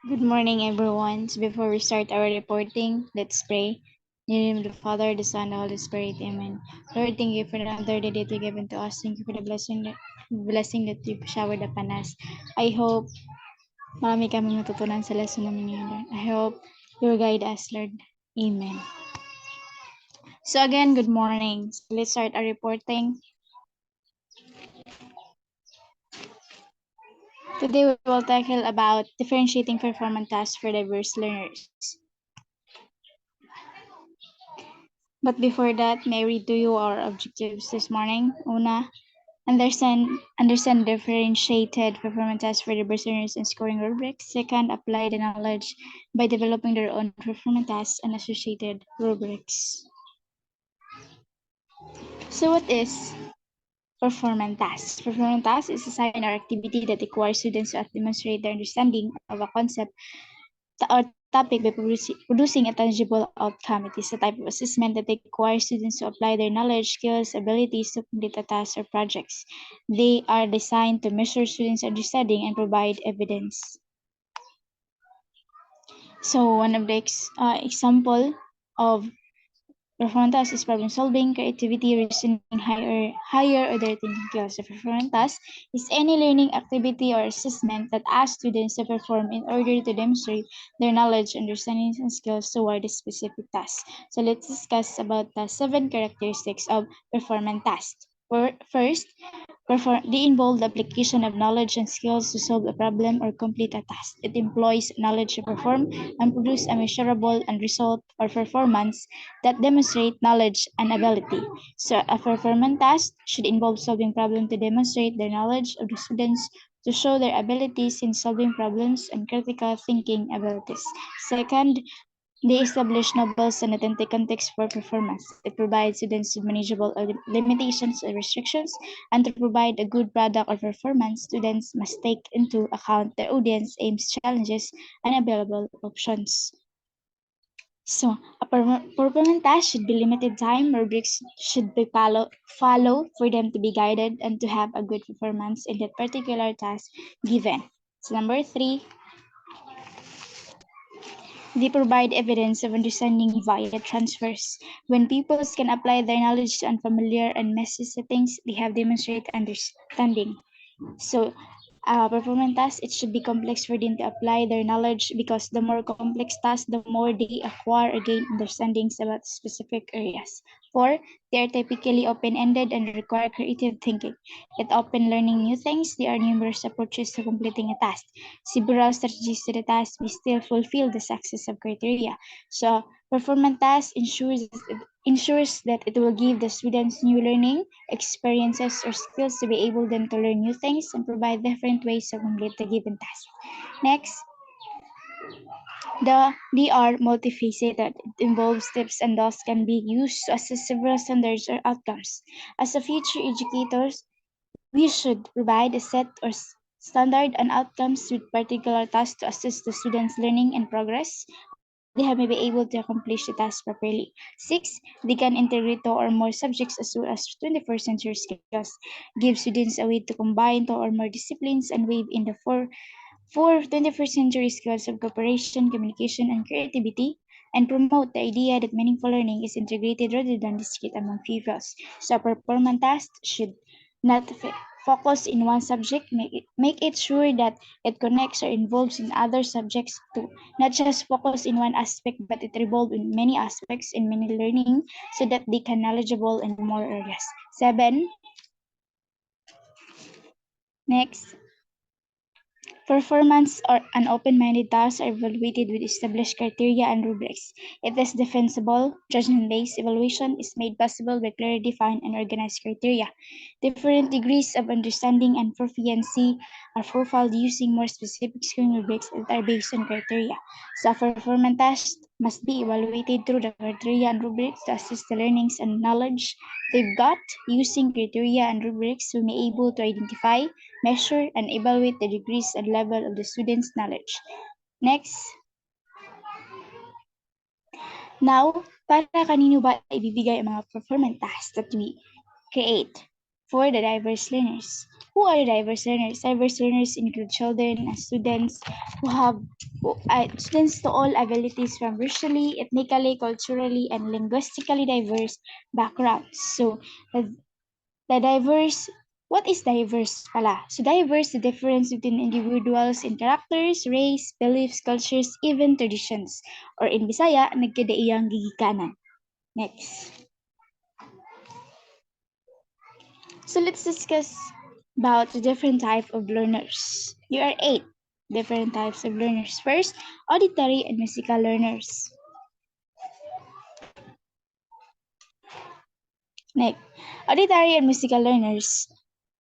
Good morning, everyone. So before we start our reporting, let's pray. In the name of the Father, the Son, and the Holy Spirit. Amen. Lord, thank you for another day that you given to us. Thank you for the blessing that you showered upon us. I hope marami kami matutunan sa lesson namin ngayon, Lord. I hope you will guide us, Lord. Amen. So again, good morning. So let's start our reporting. Today we will tackle about differentiating performance tasks for diverse learners. But before that, may I read to you our objectives this morning. Una, understand differentiated performance tests for diverse learners and scoring rubrics. Second, apply the knowledge by developing their own performance tests and associated rubrics. So what is performance task? Performance task is a sign or activity that requires students to demonstrate their understanding of a concept or topic by producing a tangible outcome. It is a type of assessment that requires students to apply their knowledge, skills, abilities to complete a task or projects. They are designed to measure students' understanding and provide evidence. So one of the example of performance task is problem solving, creativity, reasoning, higher order thinking skills. A performance task is any learning activity or assessment that asks students to perform in order to demonstrate their knowledge, understanding, and skills toward a specific task. So let's discuss about the 7 characteristics of performance tasks. First, they involve the application of knowledge and skills to solve a problem or complete a task. It employs knowledge to perform and produce a measurable and result or performance that demonstrate knowledge and ability. So a performance task should involve solving problems to demonstrate the knowledge of the students to show their abilities in solving problems and critical thinking abilities. Second, they establish novel and authentic context for performance. It provides students with manageable limitations and restrictions, and to provide a good product or performance, students must take into account their audience, aims, challenges, and available options. So, a performance task should be limited time, rubrics should be follow for them to be guided and to have a good performance in that particular task given. So, number 3, they provide evidence of understanding via transfers. When pupils can apply their knowledge to unfamiliar and messy settings, they have demonstrated understanding. So, performance tasks, it should be complex for them to apply their knowledge because the more complex tasks, the more they acquire or gain understandings about specific areas. 4, they are typically open-ended and require creative thinking. At open learning new things, there are numerous approaches to completing a task. Several strategies to the task will still fulfill the success of criteria. So, performance task ensures that it will give the students new learning experiences or skills to be able them to learn new things and provide different ways to complete the given task. Next, they are multifaceted. It involves tips and thus can be used to assess several standards or outcomes. As a future educators, we should provide a set or standard and outcomes with particular tasks to assist the students' learning and progress. They may be able to accomplish the task properly. 6, they can integrate two or more subjects as well as 21st century skills. Give students a way to combine two or more disciplines and weave in the four 21st century skills of cooperation, communication, and creativity, and promote the idea that meaningful learning is integrated rather than discrete among pupils. So performance tasks should not focus in one subject, make it sure that it connects or involves in other subjects too. Not just focus in one aspect, but it revolves in many aspects in many learning so that they can knowledgeable in more areas. 7. Next. Performance or an open-minded tasks are evaluated with established criteria and rubrics. It is defensible. Judgment-based evaluation is made possible by clearly defined and organized criteria. Different degrees of understanding and proficiency are profiled using more specific scoring rubrics that are based on criteria. So performance tasks must be evaluated through the criteria and rubrics to assess the learnings and knowledge they've got. Using criteria and rubrics, we may be able to identify, measure, and evaluate the degrees and level of the student's knowledge. Next. Now, para kanino ba ibibigay ang mga performance tasks that we create? for the diverse learners. Who are the diverse learners? Diverse learners include children and students students to all abilities from racially, ethnically, culturally, and linguistically diverse backgrounds. So the diverse, what is diverse pala? So diverse, the difference between individuals in characters, race, beliefs, cultures, even traditions. Or in Bisaya, nagkadaiyang gigikanan. Next. So let's discuss about the different type of learners. There are 8 different types of learners. First, auditory and musical learners. Next, auditory and musical learners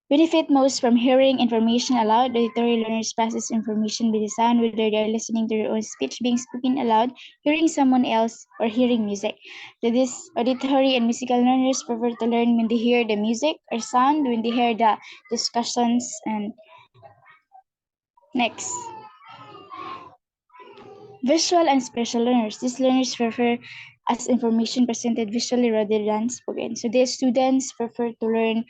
benefit most from hearing information aloud. Auditory learners process information by the sound, whether they are listening to their own speech being spoken aloud, hearing someone else, or hearing music. This auditory and musical learners prefer to learn when they hear the music or sound, when they hear the discussions. And next, visual and spatial learners. These learners prefer as information presented visually rather than spoken. So these students prefer to learn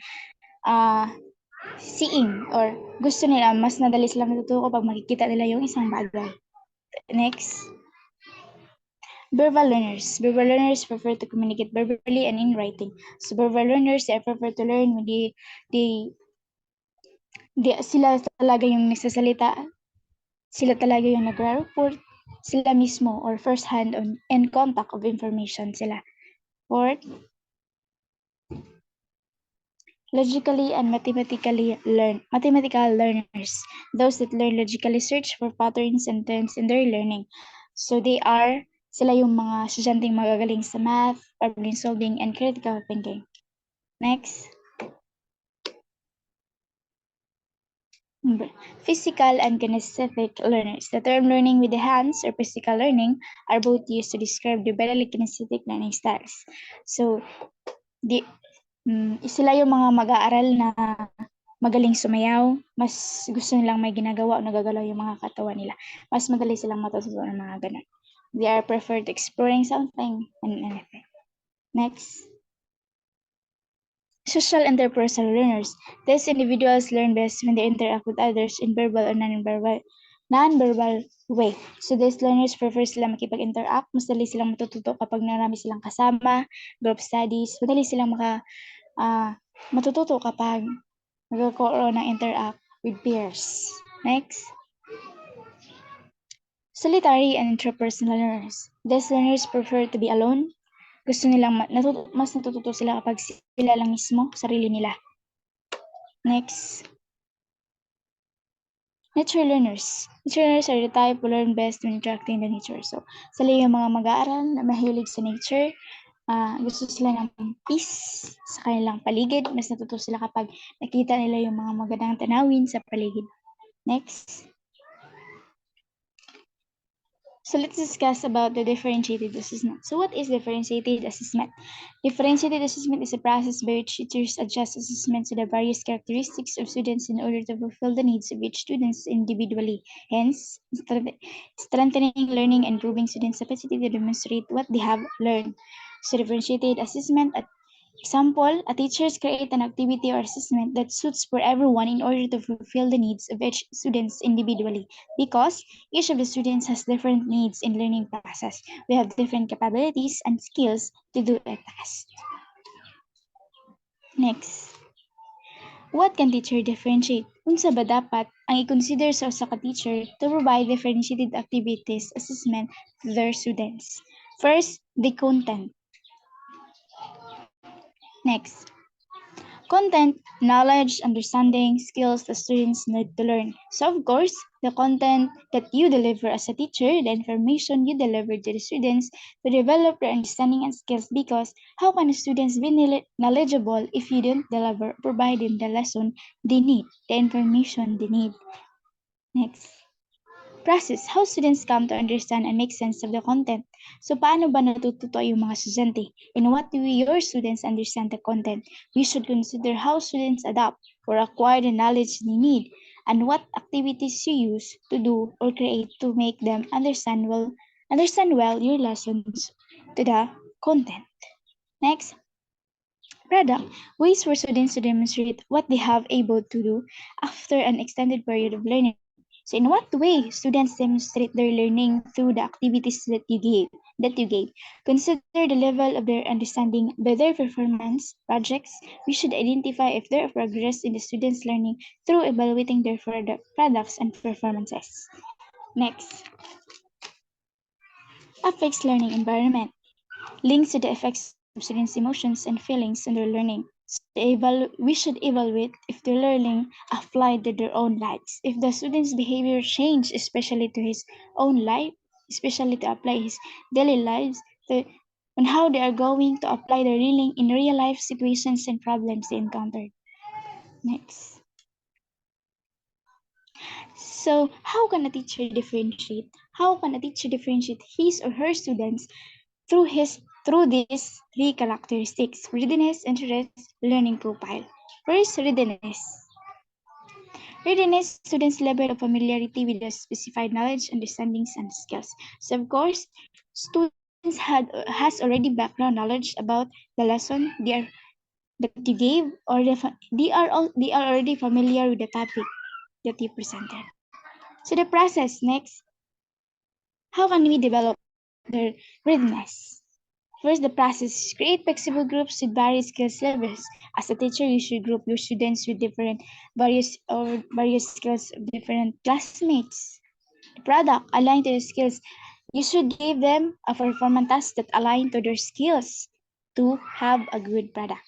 seeing, or gusto nila, mas nadali silang natututo kapag makikita nila yung isang bagay. Next, verbal learners. Verbal learners prefer to communicate verbally and in writing. So verbal learners, they prefer to learn when sila talaga yung nagsasalita, sila talaga yung nag-report, sila mismo, or first hand on and contact of information sila. Fourth, logically and mathematical learners. Those that learn logically search for patterns and trends in their learning. So sila yung mga estudyanteng magagaling sa math, problem solving, and critical thinking. Next. Physical and kinesthetic learners. The term learning with the hands or physical learning are both used to describe the bodily kinesthetic learning styles. So, sila yung mga mag-aaral na magaling sumayaw, mas gusto nilang may ginagawa o nagagalaw yung mga katawan nila. Mas madali silang matututo ng mga ganun. They are preferred to exploring something and anything. Next. Social interpersonal learners. These individuals learn best when they interact with others in verbal or non-verbal way. So these learners prefer sila makipag-interact. Mas dali silang matututo kapag marami silang kasama, group studies. Madali silang matututo kapag nagkakaroon ng interact with peers. Next. Solitary and intrapersonal learners. These learners prefer to be alone. Gusto nilang mas natututo sila kapag sila lang mismo, sarili nila. Next. Nature learners. Nature learners are the type who learn best when interacting in the nature. So, sila yung mga mag-aaral na mahilig sa nature. Gusto sila ng peace sa kanilang paligid. Mas natututo sila kapag nakita nila yung mga magandang tanawin sa paligid. Next. So let's discuss about the differentiated assessment. So what is differentiated assessment? Differentiated assessment is a process by which teachers adjust assessment to the various characteristics of students in order to fulfill the needs of each student individually. Hence, strengthening learning and improving students' capacity to demonstrate what they have learned. So differentiated assessment, example, a teachers create an activity or assessment that suits for everyone in order to fulfill the needs of each students individually, because each of the students has different needs in learning process. We have different capabilities and skills to do a task. Next. What can teacher differentiate? Unsa ba dapat ang i-consider sa usa ka teacher to provide differentiated activities assessment to their students? First, the content. Next. Content, knowledge, understanding, skills the students need to learn. So of course, the content that you deliver as a teacher, the information you deliver to the students to develop their understanding and skills, because how can the students be knowledgeable if you don't provide them the lesson they need, the information they need? Next. Process, how students come to understand and make sense of the content. So paano ba natututo yung mga estudyante? In what way your students understand the content? We should consider how students adapt or acquire the knowledge they need, and what activities you use to do or create to make them understand well your lessons to the content. Next. Product, ways for students to demonstrate what they have able to do after an extended period of learning. So in what way students demonstrate their learning through the activities that you gave. Consider the level of their understanding by their performance projects. We should identify if there are progress in the students' learning through evaluating their products and performances. Next, affects learning environment. Links to the effects of students' emotions and feelings on their learning. We should evaluate if the learning applied to their own lives. If the student's behavior changed, especially to his own life, especially to apply his daily lives, on how they are going to apply their learning in real life situations and problems they encountered. Next. So, how can a teacher differentiate? How can a teacher differentiate his or her students through these three characteristics: readiness, interest, learning profile? First, readiness. Readiness, students' level of familiarity with the specified knowledge, understandings, and skills. So, of course, students has already background knowledge about the lesson that you gave, or they are already familiar with the topic that you presented. So, the process next. How can we develop their readiness? First, the process: create flexible groups with various skills levels. As a teacher, you should group your students with various skills of different classmates. The product aligned to the skills. You should give them a performance task that align to their skills to have a good product.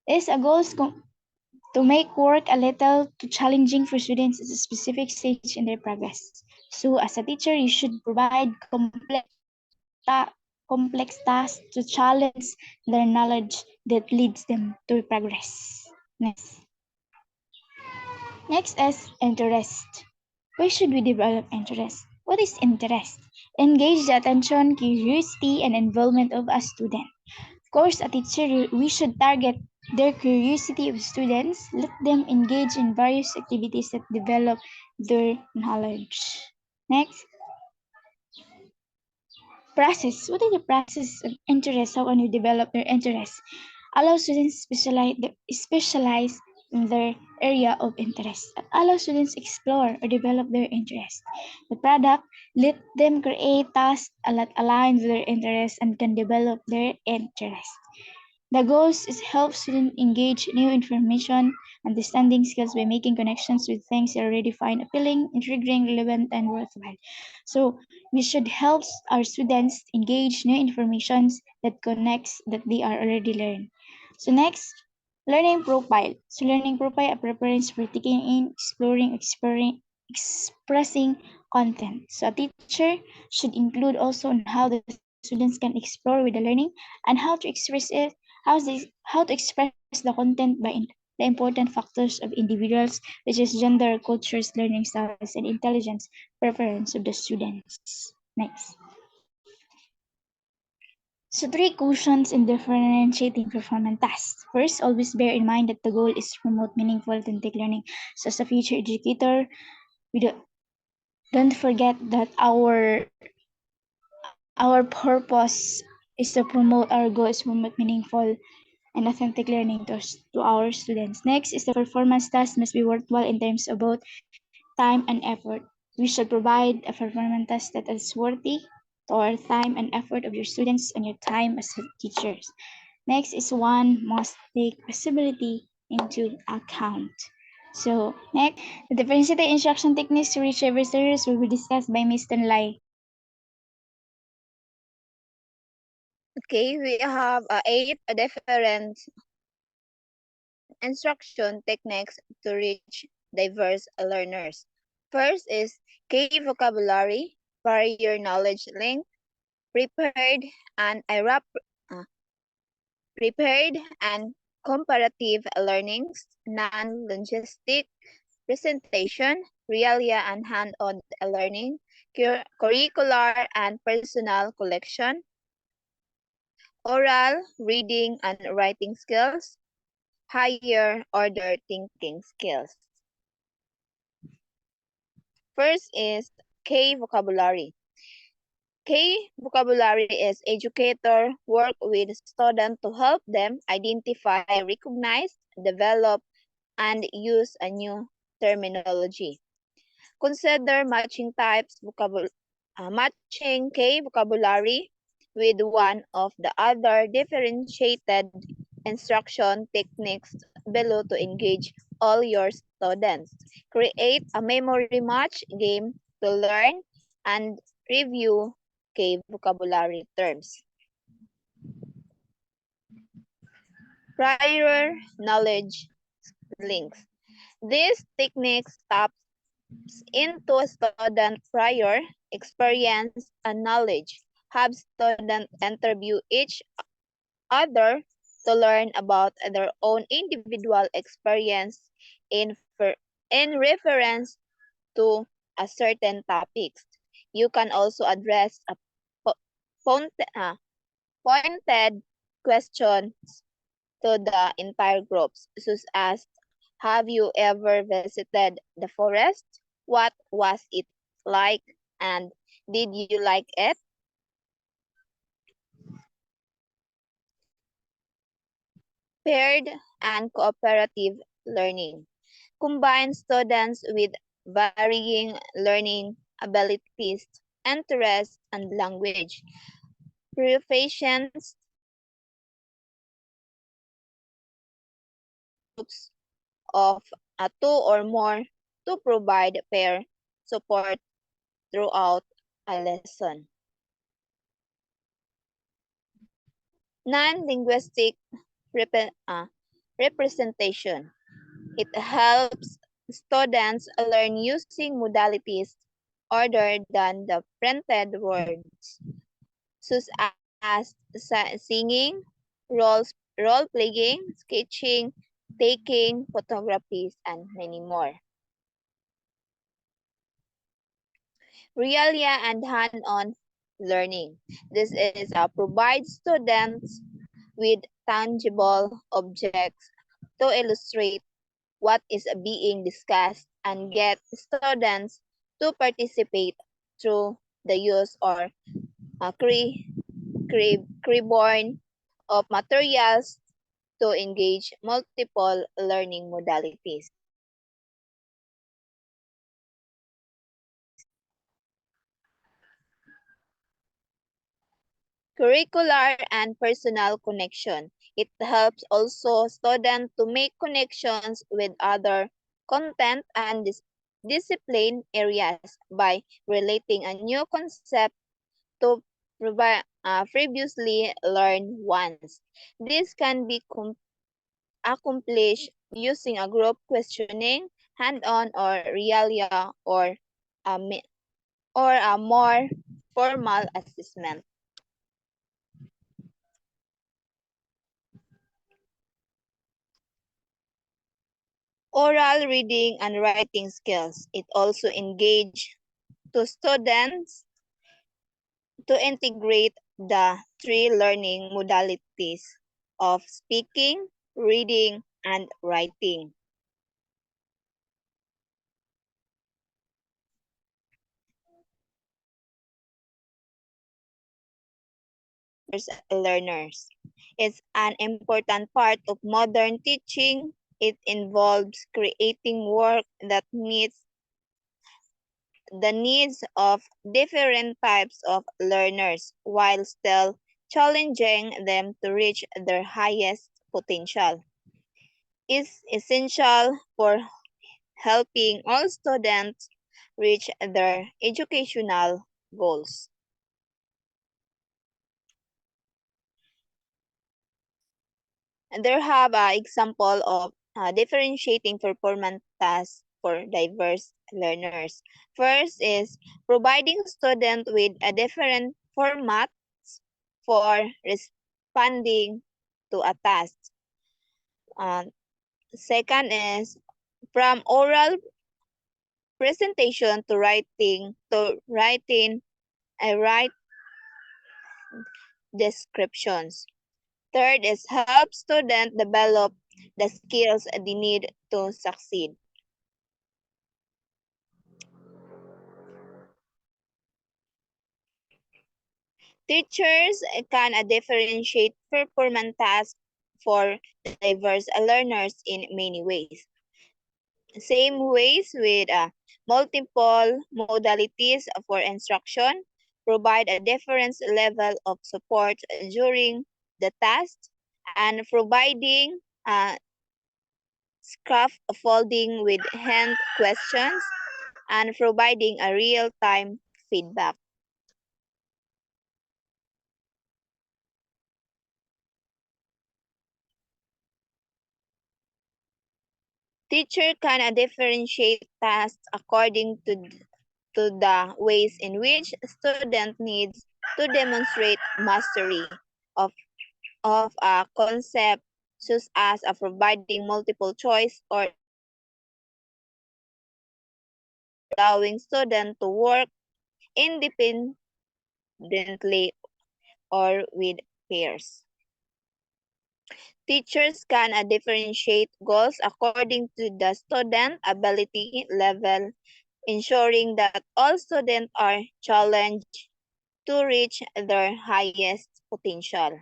Is a goal to make work a little too challenging for students at a specific stage in their progress. So, as a teacher, you should provide complex tasks to challenge their knowledge that leads them to progress. Next. Next is interest. Why should we develop interest? What is interest? Engage the attention, curiosity, and involvement of a student. Of course, a teacher, we should target their curiosity of students, let them engage in various activities that develop their knowledge. Next, process. What is the process of interest? How can you develop their interest? Allow students specialize in their area of interest. Allow students explore or develop their interest. The product, let them create tasks that align with their interests and can develop their interest. The goals is help students engage new information, understanding skills by making connections with things they already find appealing, intriguing, relevant, and worthwhile. So we should help our students engage new informations that connects that they are already learned. So next, learning profile. So learning profile, a preference for taking in, exploring, expressing content. So a teacher should include also on how the students can explore with the learning and how to express it, how to express the content by the important factors of individuals, which is gender, cultures, learning styles, and intelligence preference of the students. Next. So three cautions in differentiating performance tasks. First, always bear in mind that the goal is to promote meaningful, authentic learning. So as a future educator, don't forget that our purpose is to promote our goals, promote meaningful and authentic learning to our students. Next is the performance task must be worthwhile in terms of both time and effort. We should provide a performance task that is worthy to our time and effort of your students and your time as teachers. Next is one must take accessibility into account. So next, the differentiated instruction techniques to reach every student will be discussed by Ms. Tanlay. Okay, we have 8 different instruction techniques to reach diverse learners. First is key vocabulary, barrier knowledge link, prepared and uh, prepared and comparative learnings, non-logistic presentation, realia and hand-on learning, curricular and personal collection, oral, reading and writing skills, higher order thinking skills. First is K vocabulary. K vocabulary is educator work with student to help them identify, recognize, develop, and use a new terminology. Consider matching types matching K vocabulary with one of the other differentiated instruction techniques below to engage all your students. Create a memory match game to learn and review K vocabulary terms. Prior knowledge links. This technique taps into a student prior experience and knowledge. Have students interview each other to learn about their own individual experience in, in reference to a certain topics. You can also address a pointed questions to the entire groups, such as, have you ever visited the forest? What was it like? And did you like it? Paired and cooperative learning. Combine students with varying learning abilities, interests, and language. Proficiency of two or more to provide pair support throughout a lesson. Non-linguistic representation. It helps students learn using modalities other than the printed words, such as singing, role-playing, sketching, taking photographies, and many more. Realia and hand-on learning. This is provide students with tangible objects to illustrate what is being discussed and get students to participate through the use or creation of materials to engage multiple learning modalities. Curricular and personal connection. It helps also students to make connections with other content and discipline areas by relating a new concept to previously learned ones. This can be accomplished using a group questioning, hand-on or realia, or a more formal assessment. Oral reading and writing skills. It also engages to students to integrate the three learning modalities of speaking, reading, and writing. Learners. It's an important part of modern teaching. It involves creating work that meets the needs of different types of learners while still challenging them to reach their highest potential. It's essential for helping all students reach their educational goals. And there have an example of differentiating performance tasks for diverse learners. First is providing students with a different formats for responding to a task. Second is from oral presentation to writing write descriptions. Third is help students develop the skills they need to succeed. Teachers can differentiate performance tasks for diverse learners in many ways. Same ways with multiple modalities for instruction, provide a different level of support during the task, and providing scaffolding with hand questions, and providing a real-time feedback. Teacher can differentiate tasks according to the ways in which student needs to demonstrate mastery of a concept, such as providing multiple choice or allowing students to work independently or with peers. Teachers can differentiate goals according to the student ability level, ensuring that all students are challenged to reach their highest potential.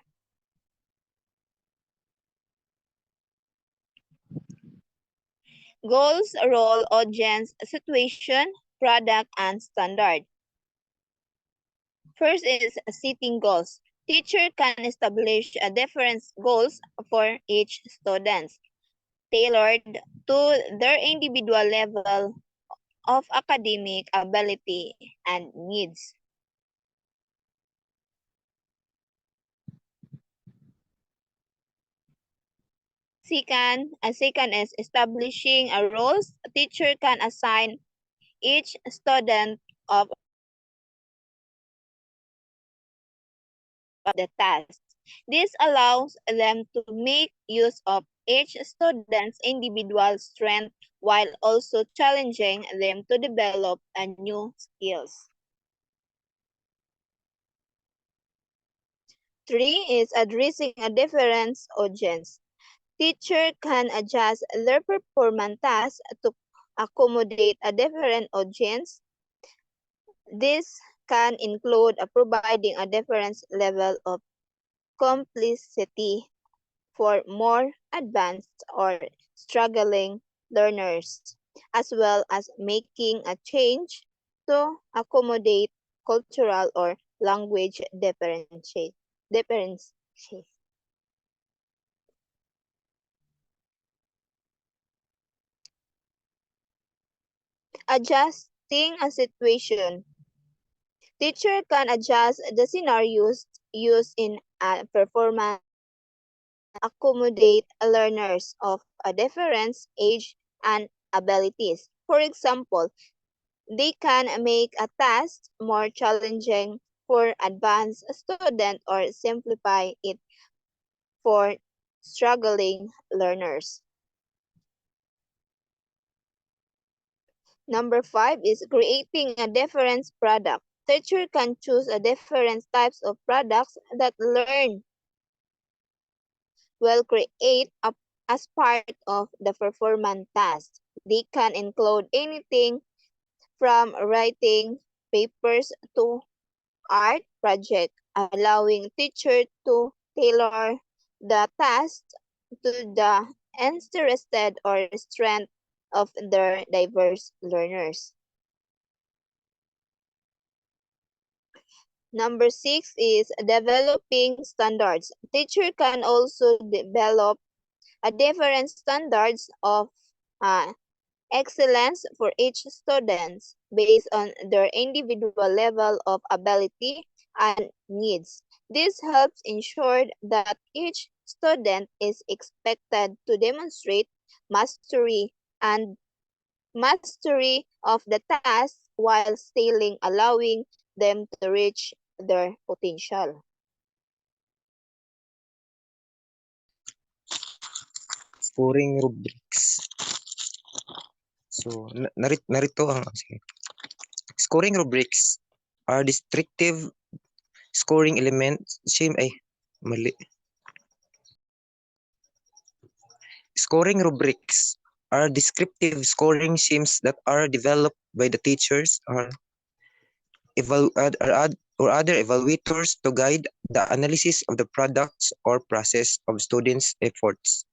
Goals, role, audience, situation, product, and standard. First is setting goals. Teacher can establish different goals for each student, tailored to their individual level of academic ability and needs. Second is establishing a roles. A teacher can assign each student of the task. This allows them to make use of each student's individual strength while also challenging them to develop new skills. 3 is addressing a different audience. Teacher can adjust their performance tasks to accommodate a different audience. This can include providing a different level of complexity for more advanced or struggling learners, as well as making a change to accommodate cultural or language differences. Adjusting a situation. Teacher can adjust the scenarios used in a performance accommodate learners of a different age and abilities. For example, they can make a task more challenging for advanced students or simplify it for struggling learners. Number 5 is creating a different product. Teacher can choose a different types of products that learn will create as part of the performance task. They can include anything from writing papers to art project, allowing teacher to tailor the task to the interested or strength of their diverse learners. Number 6 is developing standards. Teacher can also develop a different standards of excellence for each student based on their individual level of ability and needs. This helps ensure that each student is expected to demonstrate mastery of the task while still allowing them to reach their potential. Scoring rubrics. So, narito ang scoring rubrics are descriptive scoring elements. Mali. Scoring rubrics are descriptive scoring schemes that are developed by the teachers are or other evaluators to guide the analysis of the products or process of students' efforts.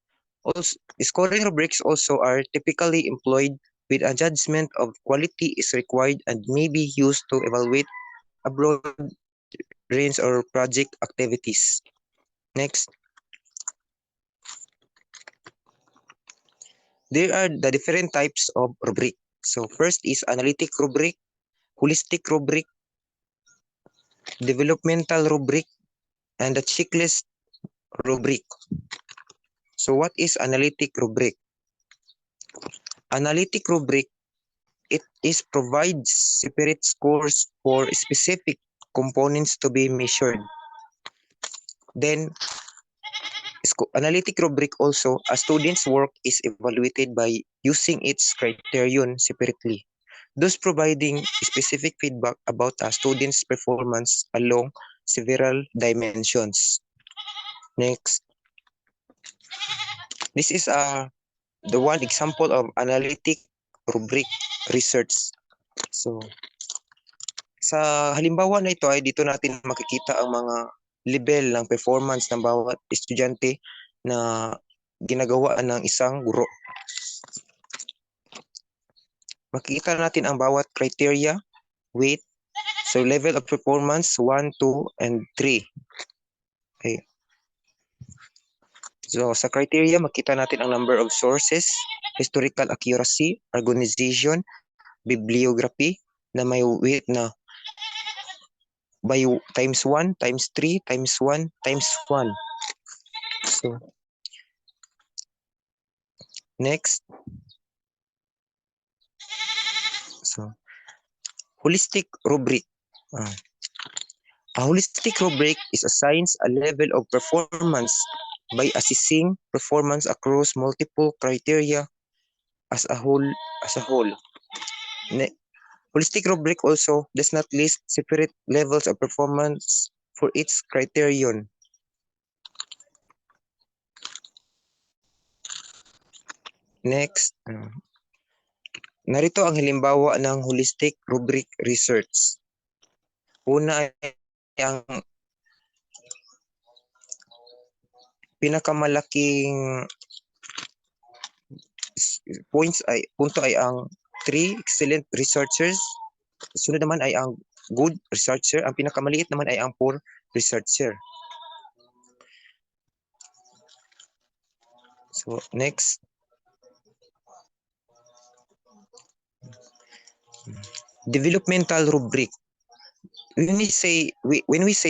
Also, scoring rubrics also are typically employed with a judgment of quality is required and may be used to evaluate a broad range or project activities. Next, there are the different types of rubric. So first is analytic rubric, holistic rubric, developmental rubric, and the checklist rubric. So what is analytic rubric? Analytic rubric, it is provides separate scores for specific components to be measured. Then, analytic rubric also, a student's work is evaluated by using its criterion separately, thus providing specific feedback about a student's performance along several dimensions. Next, this is the one example of analytic rubric research. So, sa halimbawa na ito ay dito natin makikita ang mga level ng performance ng bawat estudyante na ginagawa ng isang guro. Makikita natin ang bawat criteria, weight, so level of performance 1, 2, and 3. Okay. So sa criteria, makita natin ang number of sources, historical accuracy, organization, bibliography na may weight na by times 1, times 3, times 1, times 1. So, next. So, holistic rubric. A holistic rubric is assigns a level of performance by assessing performance across multiple criteria as a whole. Holistic rubric also does not list separate levels of performance for each criterion. Next, narito ang halimbawa ng holistic rubric research. Una ay ang pinakamalaking punto ay ang 3 excellent researchers. Sunod naman ay ang good researcher. Ang pinakamaliit naman ay ang poor researcher. So, next. Developmental rubric. When we say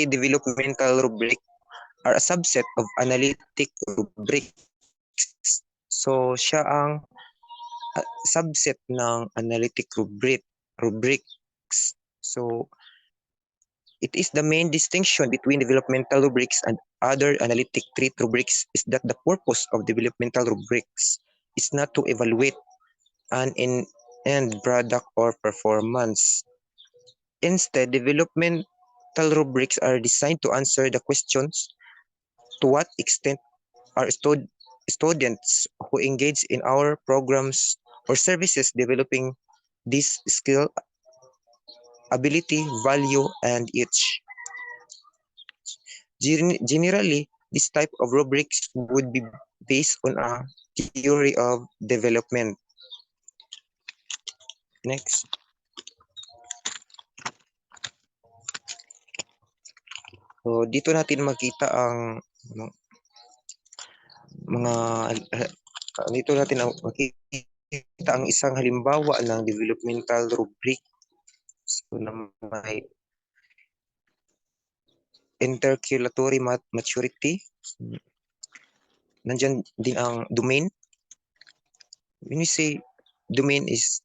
developmental rubric are a subset of analytic rubrics. So, siya ang subset ng analytic rubrics. So, it is the main distinction between developmental rubrics and other analytic trait rubrics is that the purpose of developmental rubrics is not to evaluate an end product or performance. Instead, developmental rubrics are designed to answer the questions: to what extent are students who engage in our programs or services developing this skill, ability, value, and each. Generally, this type of rubrics would be based on a theory of development. Next. So, dito natin makita ang dito natin makita ang isang halimbawa ng developmental rubric. So, na may intercalatory maturity. Nandyan din ang domain. When we say domain is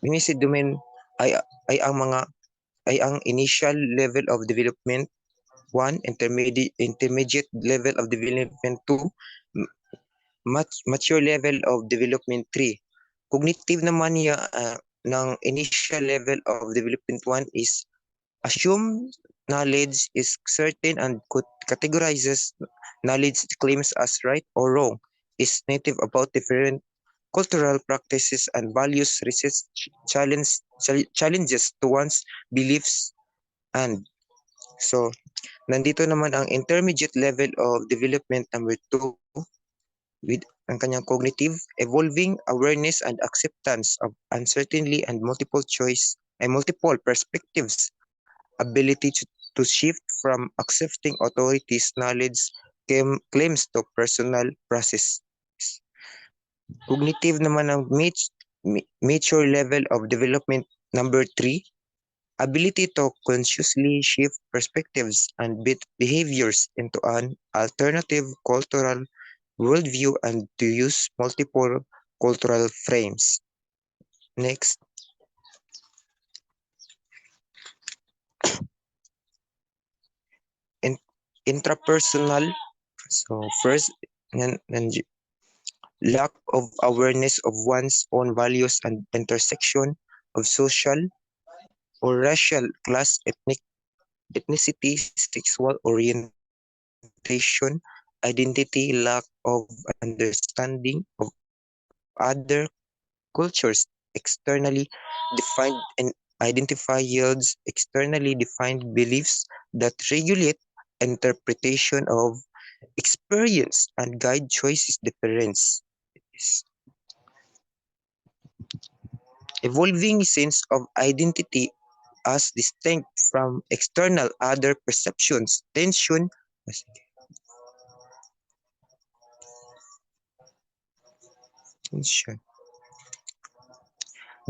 when we say domain ay ang initial level of development 1, intermediate level of development 2, mature level of development 3. Cognitive naman niya ng initial level of development 1 is assume knowledge is certain and categorizes knowledge claims as right or wrong, is native about different cultural practices and values, resist challenges to one's beliefs and so nandito naman ang intermediate level of development number 2 with ang kanyang cognitive, evolving awareness and acceptance of uncertainty and multiple choice and multiple perspectives, ability to shift from accepting authorities' knowledge claims to personal process. Cognitive naman ang mature level of development number 3, ability to consciously shift perspectives and behaviors into an alternative cultural worldview and to use multiple cultural frames. Next. Intrapersonal. So first, lack of awareness of one's own values and intersection of social or racial, class, ethnicity, sexual orientation, identity, lack of understanding of other cultures, externally defined and identify yields externally defined beliefs that regulate interpretation of experience and guide choices difference. Evolving sense of identity as distinct from external other perceptions, tension,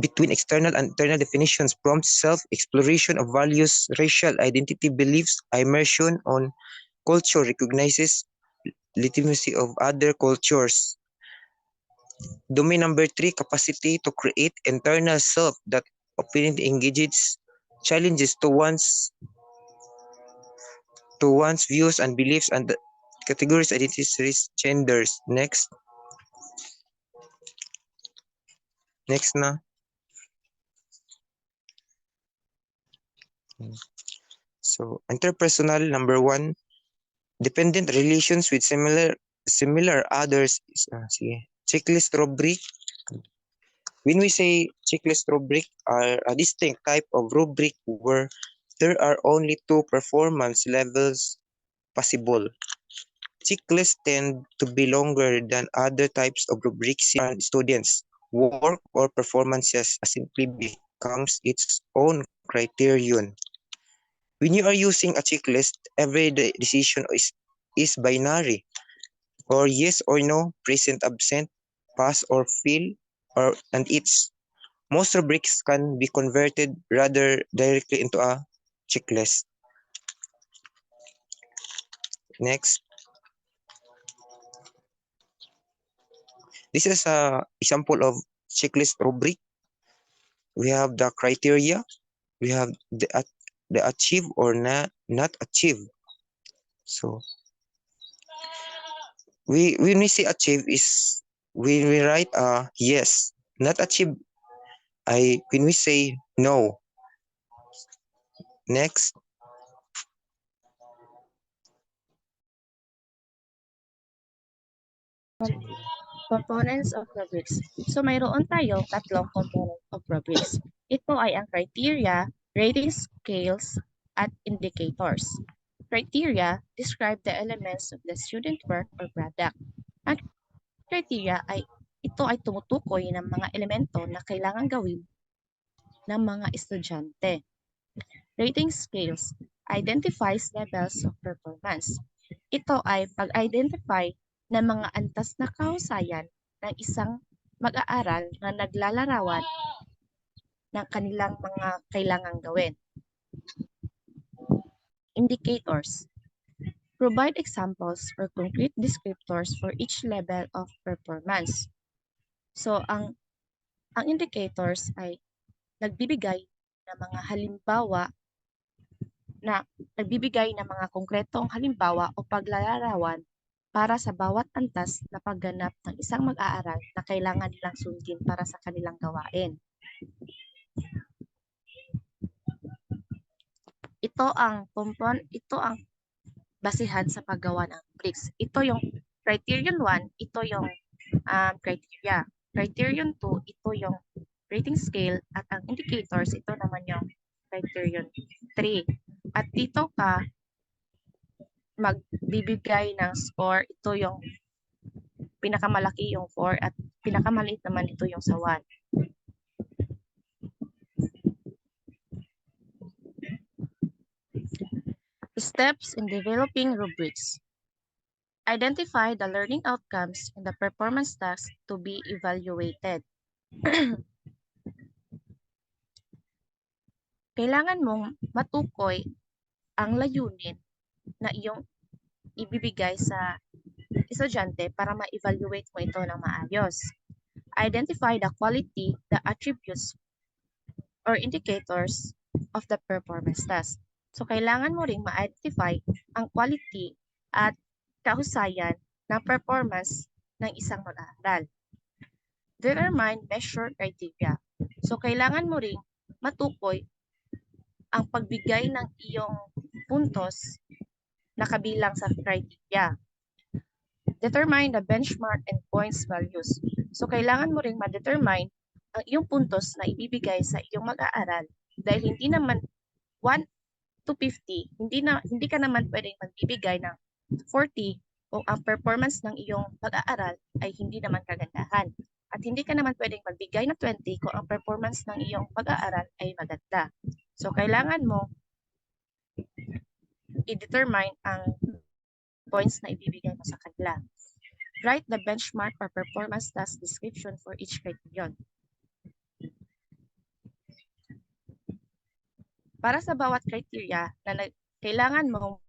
between external and internal definitions prompts self-exploration of values, racial identity beliefs, immersion on culture recognizes legitimacy of other cultures. Domain number 3, capacity to create internal self that openly engages challenges to one's views and beliefs and categories, identities, genders. Next na. So, interpersonal number 1, dependent relations with similar others. Sige. Checklist rubric. When we say checklist rubric are a distinct type of rubric where there are only 2 performance levels possible. Checklists tend to be longer than other types of rubrics and students' work or performances simply becomes its own criterion. When you are using a checklist, every decision is binary, or yes or no, present, absent, pass or fail, and most rubrics can be converted rather directly into a checklist. Next. This is an example of checklist rubric. We have the criteria. We have the achieve or not achieve. So when we say achieve is when we write yes. Not achieve when we say no. Next. Components of rubrics. So mayroon tayong tatlong component of rubrics. Ito ay ang criteria, rating scales, at indicators. Criteria describe the elements of the student work or product. Ang criteria ito ay tumutukoy ng mga elemento na kailangan gawin ng mga estudyante. Rating scales identifies levels of performance. Ito ay pag-identify ng mga antas na kahusayan ng isang mag-aaral na naglalarawan ng kanilang mga kailangang gawin. Indicators provide examples or concrete descriptors for each level of performance. So, ang indicators ay nagbibigay ng mga halimbawa nagbibigay ng mga konkretong halimbawa o paglalarawan para sa bawat antas na pagganap ng isang mag-aaral na kailangan nilang sundin para sa kanilang gawain. Ito ang basihan sa paggawa ng rubrics. Ito yung criterion 1, ito yung criteria. Criterion 2, ito yung rating scale, at ang indicators, ito naman yung criterion 3. At dito ka magbibigay ng score, ito yung pinakamalaki yung 4 at pinakamaliit naman ito yung sa 1. Steps in developing rubrics. Identify the learning outcomes and the performance tasks to be evaluated. Kailangan mong matukoy ang layunin na iyong ibibigay sa estudyante para ma-evaluate mo ito ng maayos. Identify the quality, the attributes, or indicators of the performance task. So, kailangan mo ring ma-identify ang quality at kahusayan ng performance ng isang mag-aaral. Determine measure criteria. So, kailangan mo ring matukoy ang pagbigay ng iyong puntos na kabilang sa criteria. Determine the benchmark and points values. So, kailangan mo ring ma-determine ang iyong puntos na ibibigay sa iyong mag-aaral dahil hindi naman 1 to 50, hindi ka naman pwedeng magbibigay ng 40 kung ang performance ng iyong pag-aaral ay hindi naman kagandahan. At hindi ka naman pwedeng magbigay ng 20 kung ang performance ng iyong pag-aaral ay maganda. So, kailangan mo i-determine ang points na ibibigay mo sa kanila. Write the benchmark or performance task description for each criterion. Para sa bawat criteria na kailangan mong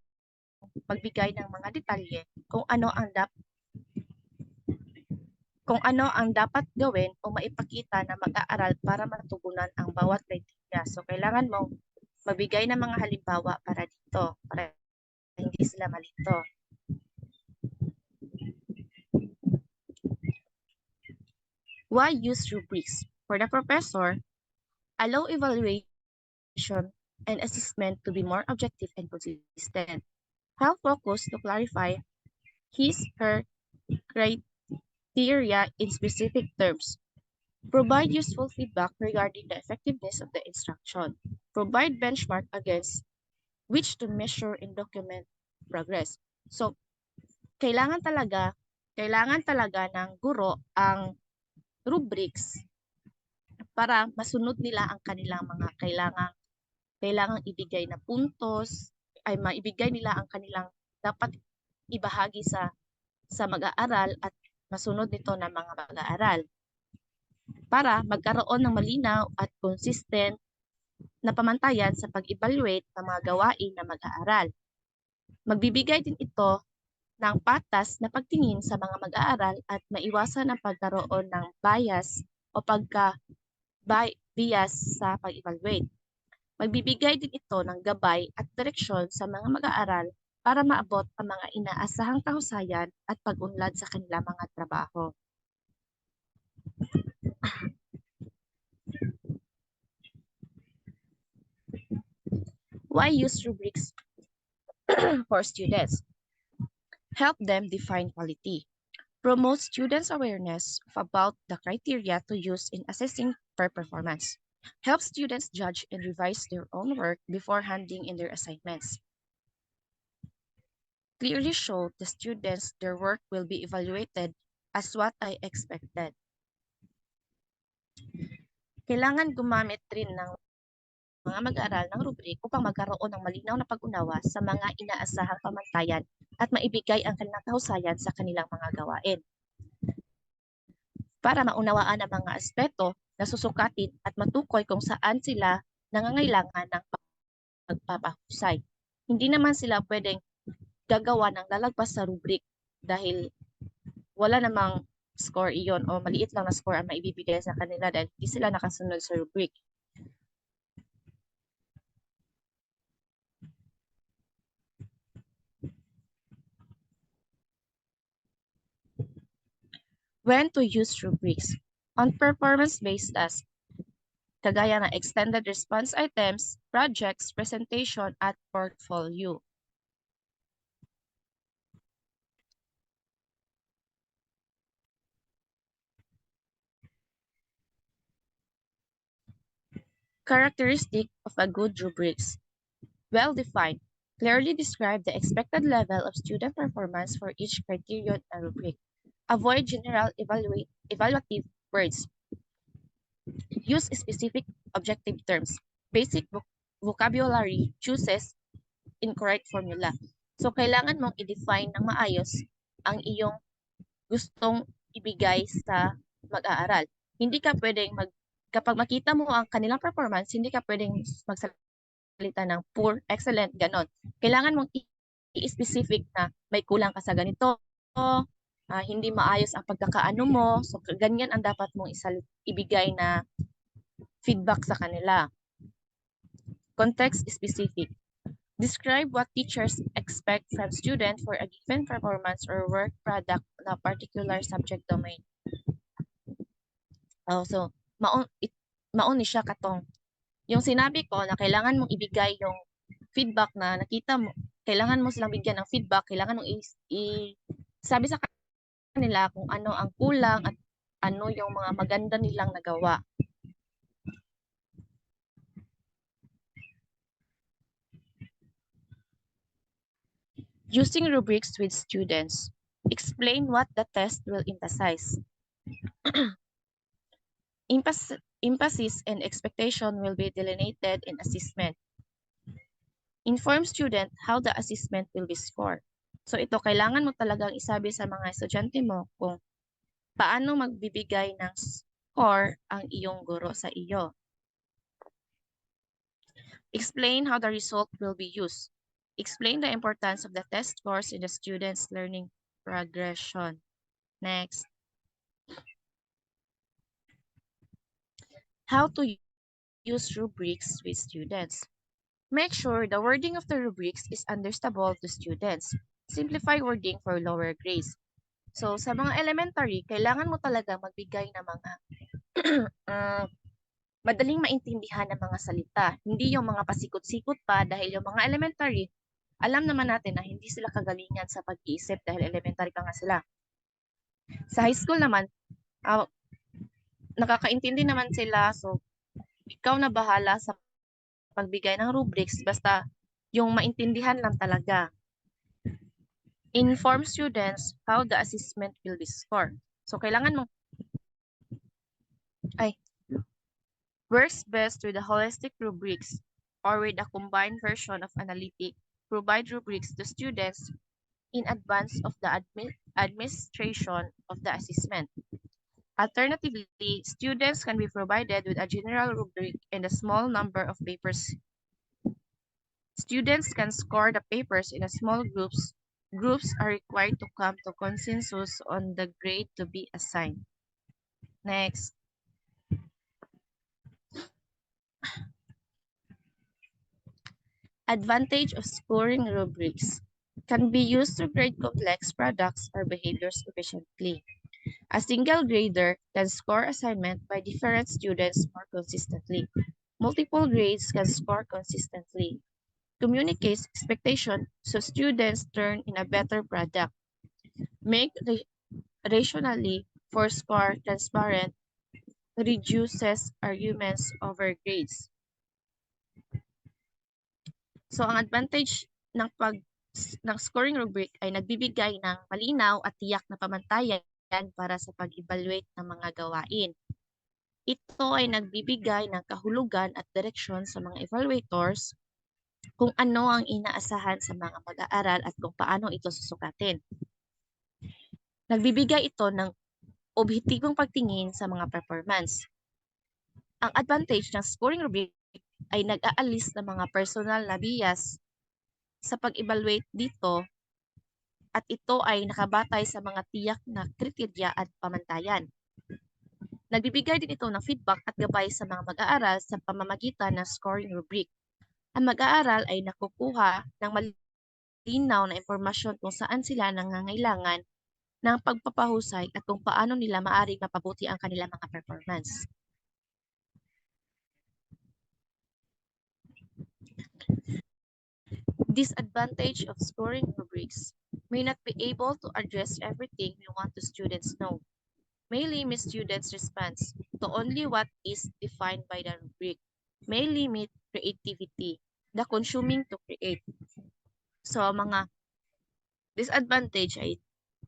magbigay ng mga detalye kung ano ang dapat gawin o maipakita na mag-aaral para matugunan ang bawat criteria. So, kailangan mong magbigay ng mga halimbawa para dito, para hindi sila malito. Why use rubrics? For the professor, allow evaluation and assessment to be more objective and consistent. Help focus to clarify his/her criteria in specific terms. Provide useful feedback regarding the effectiveness of the instruction. Provide benchmark against which to measure and document progress. So, kailangan talaga ng guro ang rubrics para masunod nila ang kanilang mga kailangang ibigay na puntos, ay maibigay nila ang kanilang dapat ibahagi sa mag-aaral at masunod nito ng mga mag-aaral para magkaroon ng malinaw at consistent na pamantayan sa pag-evaluate ng mga gawain ng mag-aaral. Magbibigay din ito ng patas na pagtingin sa mga mag-aaral at maiwasan ang pagkaroon ng bias o bias sa pag-evaluate. Magbibigay din ito ng gabay at direksyon sa mga mag-aaral para maabot ang mga inaasahang kahusayan at pag-unlad sa kanilang mga trabaho. Why use rubrics for students? Help them define quality. Promote students' awareness about the criteria to use in assessing performance. Help students judge and revise their own work before handing in their assignments. Clearly show the students their work will be evaluated as what I expected. Kailangan gumamit rin ng mga mag-aaral ng rubric upang magkaroon ng malinaw na pag-unawa sa mga inaasahang pamantayan at maibigay ang kanilang kahusayan sa kanilang mga gawain. Para maunawaan ang mga aspeto na susukatin at matukoy kung saan sila nangangailangan ng pagpapahusay. Hindi naman sila pwedeng gagawa ng lalagpas sa rubric dahil wala namang score iyon o maliit lang na score ang maibibigay sa kanila dahil hindi sila nakasunod sa rubric. When to use rubrics? On performance-based tasks, kagaya ng extended response items, projects, presentation, at portfolio. Characteristic of a good rubrics. Well-defined. Clearly describe the expected level of student performance for each criterion and rubric. Avoid general evaluative words. Use specific objective terms. Basic vocabulary chooses incorrect formula. So, kailangan mong i-define ng maayos ang iyong gustong ibigay sa mag-aaral. Hindi ka pwedeng kapag makita mo ang kanilang performance, hindi ka pwedeng magsalita ng poor, excellent, ganon. Kailangan mong i-specific na may kulang ka sa ganito, hindi maayos ang pagkakaano mo. So, ganyan ang dapat mong ibigay na feedback sa kanila. Context specific. Describe what teachers expect from students for a given performance or work product on a particular subject domain. So, maon ni siya katong. Yung sinabi ko na kailangan mong ibigay yung feedback na nakita mo, kailangan mo silang bigyan ng feedback, kailangan mong sabi sa kanila kung ano ang kulang at ano yung mga maganda nilang nagawa. Using rubrics with students. Explain what the test will emphasize. Emphasis and expectation will be delineated in assessment. Inform student how the assessment will be scored. So ito, kailangan mo talagang isabi sa mga estudyante mo kung paano magbibigay ng score ang iyong guro sa iyo. Explain how the result will be used. Explain the importance of the test scores in the student's learning progression. Next. How to use rubrics with students. Make sure the wording of the rubrics is understandable to students. Simplify wording for lower grades. So, sa mga elementary, kailangan mo talaga magbigay ng mga madaling maintindihan ng mga salita. Hindi yung mga pasikot-sikot pa dahil yung mga elementary, alam naman natin na hindi sila kagalingan sa pag-iisip dahil elementary pa nga sila. Sa high school naman, nakakaintindi naman sila. So, ikaw na bahala sa pagbigay ng rubrics basta yung maintindihan lang talaga. Inform students how the assessment will be scored. So, kailangan mo works best with the holistic rubrics or with a combined version of analytic. Provide rubrics to students in advance of the administration of the assessment. Alternatively, students can be provided with a general rubric and a small number of papers. Students can score the papers in a small groups. Groups are required to come to consensus on the grade to be assigned. Next. Advantage of scoring rubrics can be used to grade complex products or behaviors efficiently. A single grader can score assignment by different students more consistently. Multiple grades can score consistently. Communicates expectation so students turn in a better product. Make rationally for score transparent, reduces arguments over grades. So ang advantage ng scoring rubric ay nagbibigay ng malinaw at tiyak na pamantayan para sa pag-evaluate ng mga gawain. Ito ay nagbibigay ng kahulugan at direksyon sa mga evaluators kung ano ang inaasahan sa mga mag-aaral at kung paano ito susukatin. Nagbibigay ito ng objektibong pagtingin sa mga performance. Ang advantage ng scoring rubric ay nag-aalis ng mga personal na bias sa pag-evaluate dito at ito ay nakabatay sa mga tiyak na kriteriya at pamantayan. Nagbibigay din ito ng feedback at gabay sa mga mag-aaral sa pamamagitan ng scoring rubric. Ang mag-aaral ay nakukuha ng malinaw na impormasyon kung saan sila nangangailangan ng pagpapahusay at kung paano nila maaaring mapabuti ang kanilang mga performance. Disadvantage of scoring rubrics may not be able to address everything we want the students know. May limit students' response to only what is defined by the rubric. may limit creativity, the consuming to create. So, mga disadvantage ay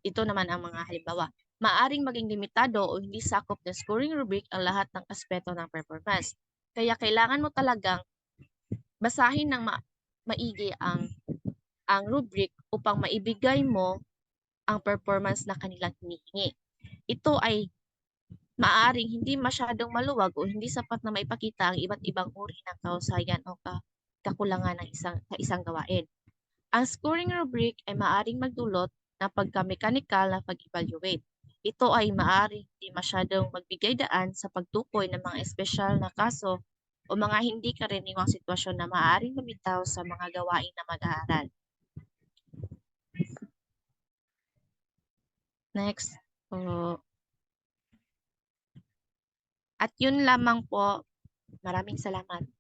ito naman ang mga halimbawa. Maaring maging limitado o hindi sakop ng scoring rubric ang lahat ng aspeto ng performance. Kaya kailangan mo talagang basahin ng maigi ang rubric upang maibigay mo ang performance na kanilang hinihingi. Ito ay maaaring hindi masyadong maluwag o hindi sapat na maipakita ang iba't ibang uri ng kahusayan o kakulangan ng isang gawain. Ang scoring rubric ay maaaring magdulot ng pagka-mechanical na pag-evaluate. Ito ay maaaring hindi masyadong magbigay daan sa pagtukoy ng mga espesyal na kaso o mga hindi karaniwang sitwasyon na maaaring lumitaw sa mga gawain na mag-aaral. Next po. At yun lamang po. Maraming salamat.